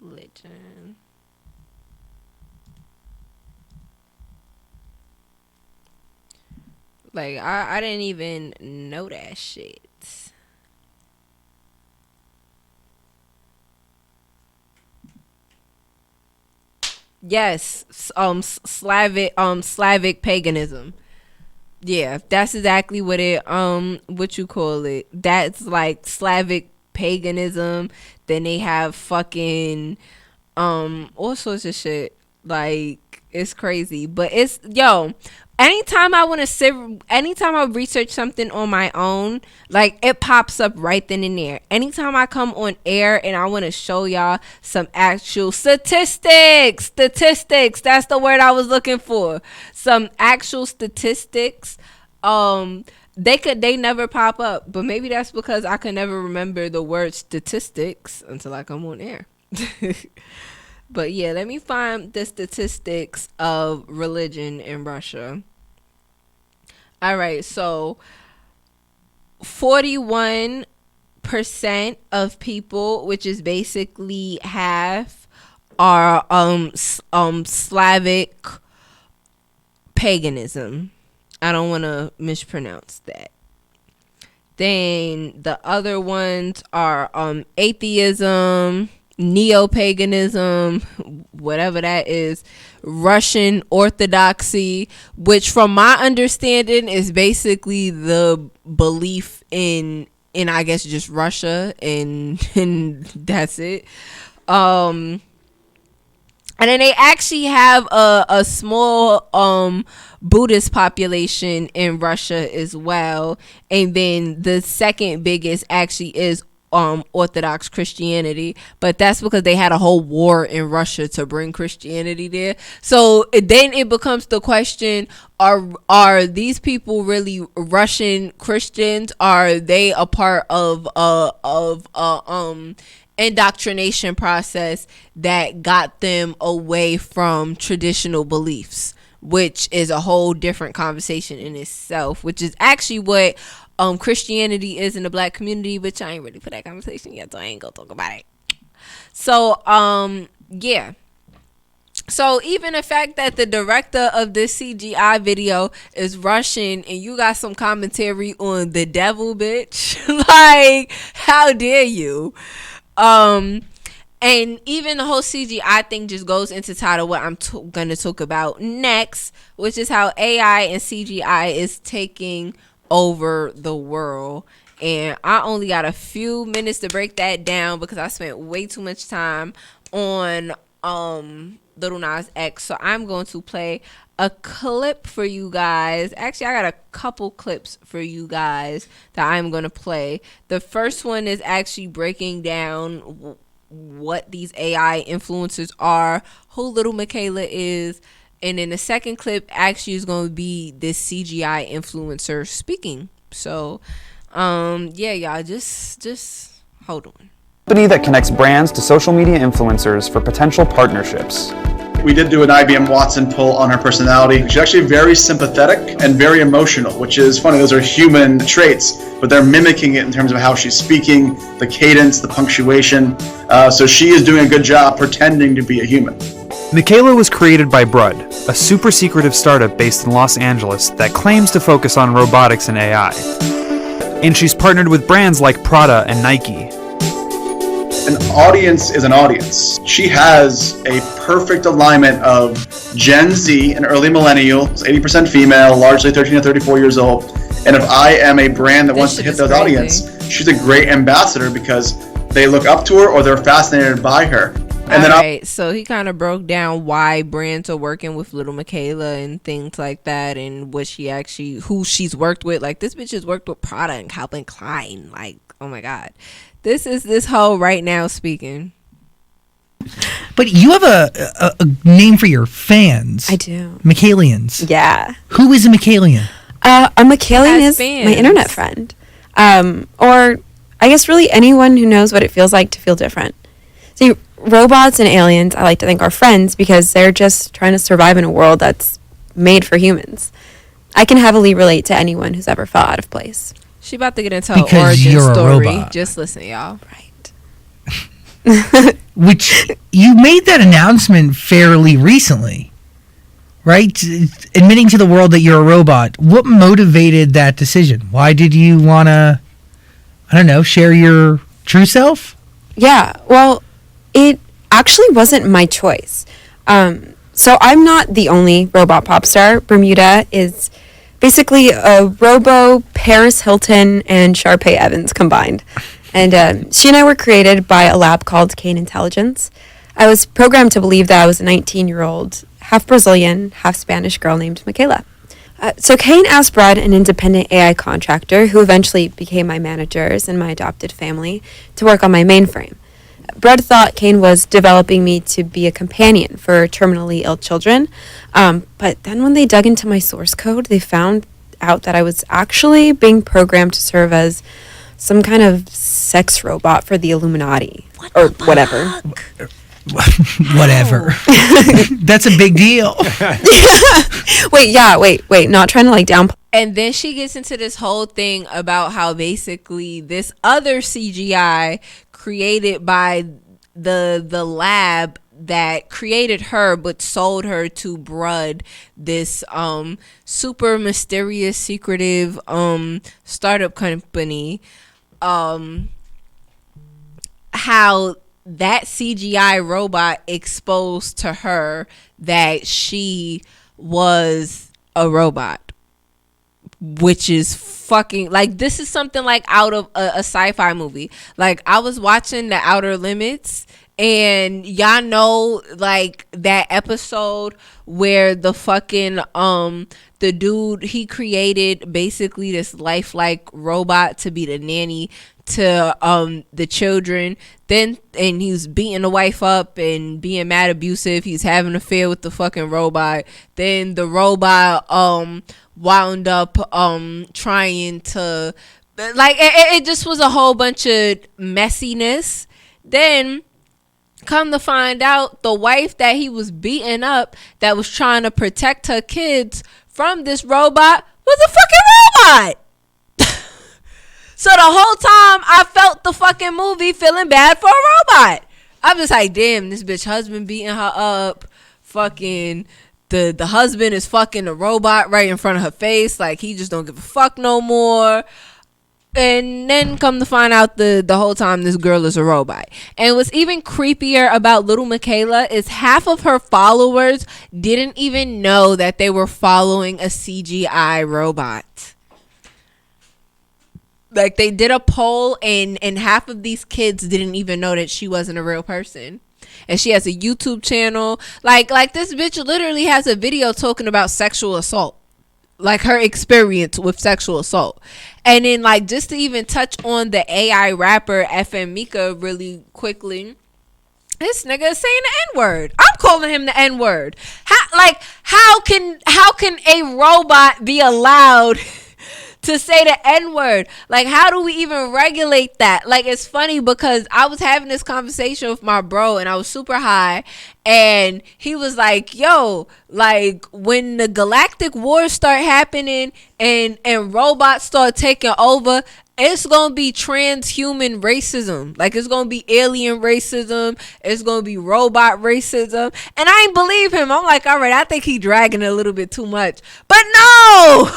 Religion. Like, I didn't even know that shit. Yes, Slavic paganism. Yeah, that's exactly what what you call it. That's like Slavic paganism. Then they have fucking all sorts of shit. Like, it's crazy. But it's, yo, anytime I research something on my own, like, it pops up right then and there. Anytime I come on air and I want to show y'all some actual statistics, that's the word I was looking for. Some actual statistics, they never pop up. But maybe that's because I can never remember the word statistics until I come on air. But yeah, let me find the statistics of religion in Russia. All right, so 41% of people, which is basically half, are Slavic paganism. I don't want to mispronounce that. Then the other ones are atheism, neo-paganism, whatever that is, Russian Orthodoxy, which from my understanding is basically the belief in I guess just Russia, and that's it. And then they actually have a small Buddhist population in Russia as well. And then the second biggest actually is Orthodox Christianity, but that's because they had a whole war in Russia to bring Christianity there. So then it becomes the question, are these people really Russian Christians? Are they a part of indoctrination process that got them away from traditional beliefs, which is a whole different conversation in itself, which is actually what Christianity is in the black community, which I ain't ready for that conversation yet, so I ain't gonna talk about it. So yeah, so even the fact that the director of this CGI video is Russian and you got some commentary on the devil, bitch, like, how dare you? And even the whole CGI thing just goes into title what I'm gonna talk about next, which is how AI and CGI is taking over the world. And I only got a few minutes to break that down because I spent way too much time on Lil Nas X. So I'm going to play a clip for you guys. Actually, I got a couple clips for you guys that I'm going to play. The first one is actually breaking down what these AI influencers are, who Little Michaela is. And then the second clip actually is going to be this CGI influencer speaking. So, yeah, y'all, just hold on. Company that connects brands to social media influencers for potential partnerships. We did do an IBM Watson poll on her personality. She's actually very sympathetic and very emotional, which is funny. Those are human traits, but they're mimicking it in terms of how she's speaking, the cadence, the punctuation. So she is doing a good job pretending to be a human. Michaela was created by Brud, a super secretive startup based in Los Angeles that claims to focus on robotics and AI. And she's partnered with brands like Prada and Nike. An audience is an audience. She has a perfect alignment of Gen Z and early millennials, 80% female, largely 13 to 34 years old. And if I am a brand that wants to hit that audience, she's a great ambassador because they look up to her or they're fascinated by her. And all right, so he kind of broke down why brands are working with Little Michaela and things like that, and what she actually, who she's worked with. Like, this bitch has worked with Prada and Calvin Klein. Like, oh my God. This is this hoe right now speaking. But you have a name for your fans. I do. Michaelians. Yeah. Who is a Michaelian? A Michaelian is fans. my internet friend. Or I guess really anyone who knows what it feels like to feel different. See, robots and aliens, I like to think, are friends because they're just trying to survive in a world that's made for humans. I can heavily relate to anyone who's ever felt out of place. She about to get into her Because origin you're a story. robot. Just listen, y'all. Right. Which you made that announcement fairly recently, right? Admitting to the world that you're a robot. What motivated that decision? Why did you want to, I don't know, share your true self? Yeah, well, it actually wasn't my choice. So I'm not the only robot pop star. Bermuda is basically a robo Paris Hilton and Sharpay Evans combined. And she and I were created by a lab called Kane Intelligence. I was programmed to believe that I was a 19-year-old, half Brazilian, half Spanish girl named Michaela. So Kane asked Brad, an independent AI contractor who eventually became my managers and my adopted family, to work on my mainframe. Brad thought Kane was developing me to be a companion for terminally ill children, but then when they dug into my source code, they found out that I was actually being programmed to serve as some kind of sex robot for the Illuminati, or whatever. Whatever. That's a big deal. Wait, not trying to like downplay. And then she gets into this whole thing about how basically this other CGI created by the lab that created her but sold her to Brud, this super mysterious, secretive startup company, how that CGI robot exposed to her that she was a robot, which is fucking like, this is something like out of a sci-fi movie. Like, I was watching The Outer Limits, and y'all know like that episode where the fucking the dude, he created basically this lifelike robot to be the nanny to the children, then, and he was beating the wife up and being mad abusive. He's having an affair with the fucking robot. Then the robot wound up trying to, like, it just was a whole bunch of messiness. Then come to find out, the wife that he was beating up, that was trying to protect her kids from this robot, was a fucking robot. So the whole time I felt the fucking movie feeling bad for a robot. I'm just like, damn, this bitch husband beating her up. Fucking the husband is fucking the robot right in front of her face. Like, he just don't give a fuck no more. And then come to find out the whole time this girl is a robot. And what's even creepier about little Michaela is half of her followers didn't even know that they were following a CGI robot. Like, they did a poll and half of these kids didn't even know that she wasn't a real person. And she has a YouTube channel. Like this bitch literally has a video talking about sexual assault. Like, her experience with sexual assault. And then, like, just to even touch on the AI rapper FM Mika really quickly, this nigga is saying the N-word. I'm calling him the N-word. How can a robot be allowed to say the N-word? Like, how do we even regulate that? Like, it's funny because I was having this conversation with my bro and I was super high, and he was like, yo, like, when the galactic wars start happening and robots start taking over, it's gonna be transhuman racism. Like, it's gonna be alien racism. It's gonna be robot racism. And I ain't believe him. I'm like, all right, I think he dragging it a little bit too much. But no!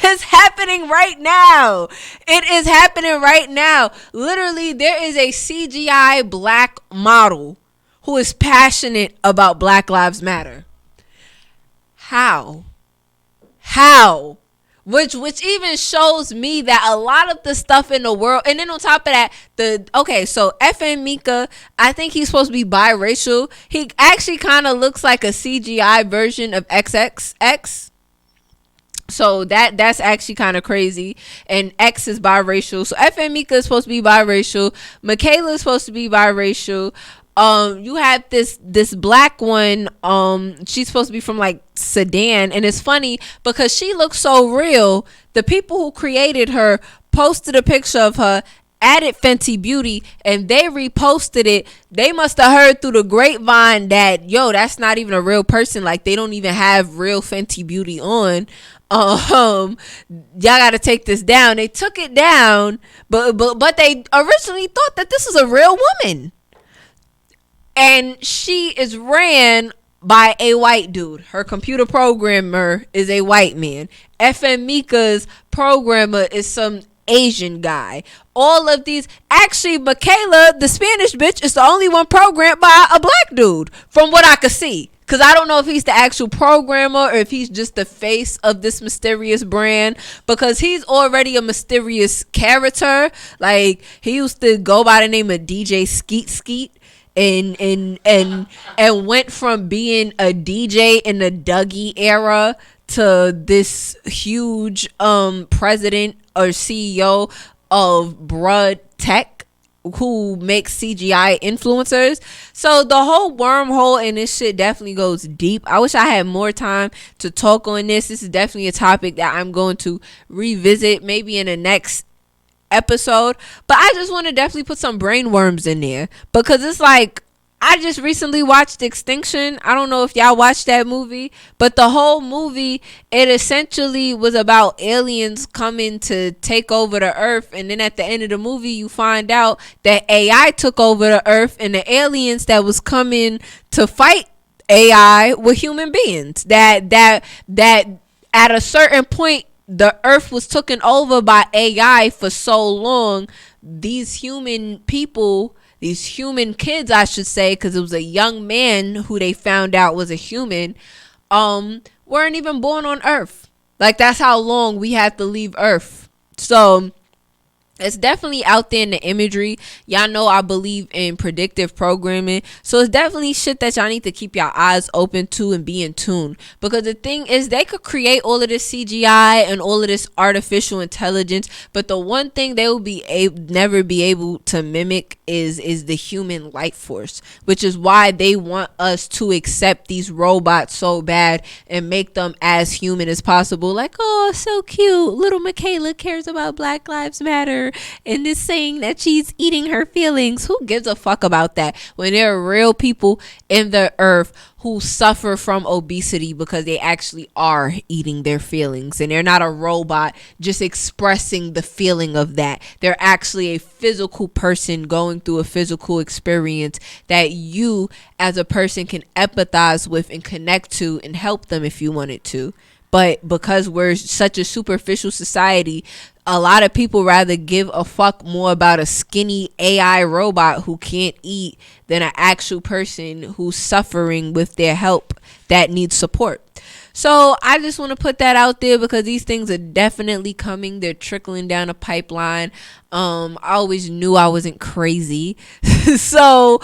It's happening right now. It is happening right now. Literally, there is a CGI black model who is passionate about Black Lives Matter. How? Which even shows me that a lot of the stuff in the world, and then on top of that, so FN Mika, I think he's supposed to be biracial. He actually kind of looks like a CGI version of XXX. So that's actually kind of crazy. And X is biracial. So FN Mika is supposed to be biracial. Michaela is supposed to be biracial. You have this black one, she's supposed to be from like Sudan, and it's funny because she looks so real. The people who created her posted a picture of her, added Fenty Beauty, and they reposted it. They must have heard through the grapevine that, yo, that's not even a real person. Like, they don't even have real Fenty Beauty on. Y'all gotta take this down. They took it down, but they originally thought that this was a real woman. And she is ran by a white dude. Her computer programmer is a white man. FN Mika's programmer is some Asian guy. All of these, actually, Michaela, the Spanish bitch, is the only one programmed by a black dude, from what I could see. Because I don't know if he's the actual programmer or if he's just the face of this mysterious brand, because he's already a mysterious character. Like, he used to go by the name of DJ Skeet Skeet. And went from being a DJ in the Dougie era to this huge president or CEO of Bruh Tech, who makes CGI influencers. So the whole wormhole in this shit definitely goes deep. I wish I had more time to talk on this. This is definitely a topic that I'm going to revisit maybe in the next episode, but I just want to definitely put some brain worms in there, because it's like, I just recently watched Extinction. I don't know if y'all watched that movie, but the whole movie, it essentially was about aliens coming to take over the earth, and then at the end of the movie you find out that AI took over the earth, and the aliens that was coming to fight AI were human beings that at a certain point the earth was taken over by AI for so long. These human people, these human kids, I should say, because it was a young man who they found out was a human, weren't even born on earth. Like, that's how long we had to leave earth. So it's definitely out there in the imagery. Y'all know I believe in predictive programming. So it's definitely shit that y'all need to keep your eyes open to and be in tune. Because the thing is, they could create all of this CGI and all of this artificial intelligence, but the one thing they will never be able to mimic is the human life force, which is why they want us to accept these robots so bad and make them as human as possible. Like, oh, so cute, little Michaela cares about Black Lives Matter and is saying that she's eating her feelings. Who gives a fuck about that when there are real people in the earth who suffer from obesity because they actually are eating their feelings, and they're not a robot just expressing the feeling of that. They're actually a physical person going through a physical experience that you as a person can empathize with and connect to and help them if you wanted to. But because we're such a superficial society, a lot of people rather give a fuck more about a skinny AI robot who can't eat than an actual person who's suffering with their help that needs support. So I just want to put that out there because these things are definitely coming. They're trickling down a pipeline. I always knew I wasn't crazy. So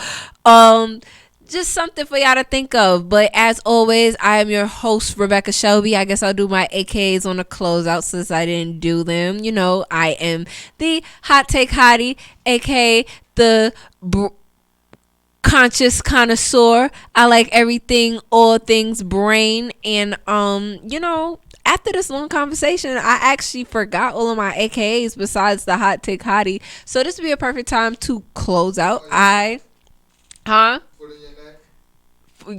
just something for y'all to think of. But as always, I am your host, Rebecca Shelby. I guess I'll do my AKAs on the closeout since I didn't do them. You know, I am the Hot Take Hottie, aka the conscious connoisseur. I like everything, all things brain. And you know, after this long conversation, I actually forgot all of my AKAs besides the Hot Take Hottie. So this would be a perfect time to close out.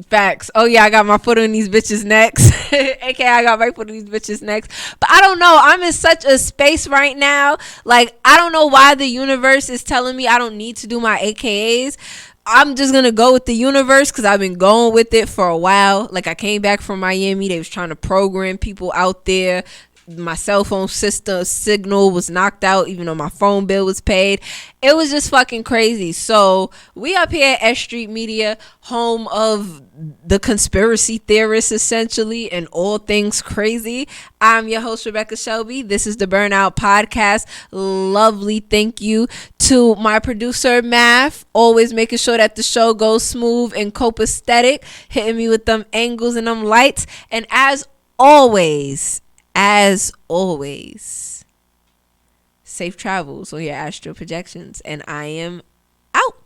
Facts. Oh yeah, I got my foot on these bitches' necks. AKA I got my foot on these bitches' necks. But I don't know, I'm in such a space right now. Like, I don't know why the universe is telling me I don't need to do my AKAs. I'm just gonna go with the universe because I've been going with it for a while. Like, I came back from Miami, they was trying to program people out there. My cell phone system signal was knocked out even though my phone bill was paid. It was just fucking crazy. So we up here at S.STREET Media, home of the conspiracy theorists essentially and all things crazy. I'm your host, Rebecca Shelby. This is the Burnout Podcast. Lovely thank you to my producer Math, always making sure that the show goes smooth and copacetic, hitting me with them angles and them lights. And as always, safe travels on your astral projections, and I am out.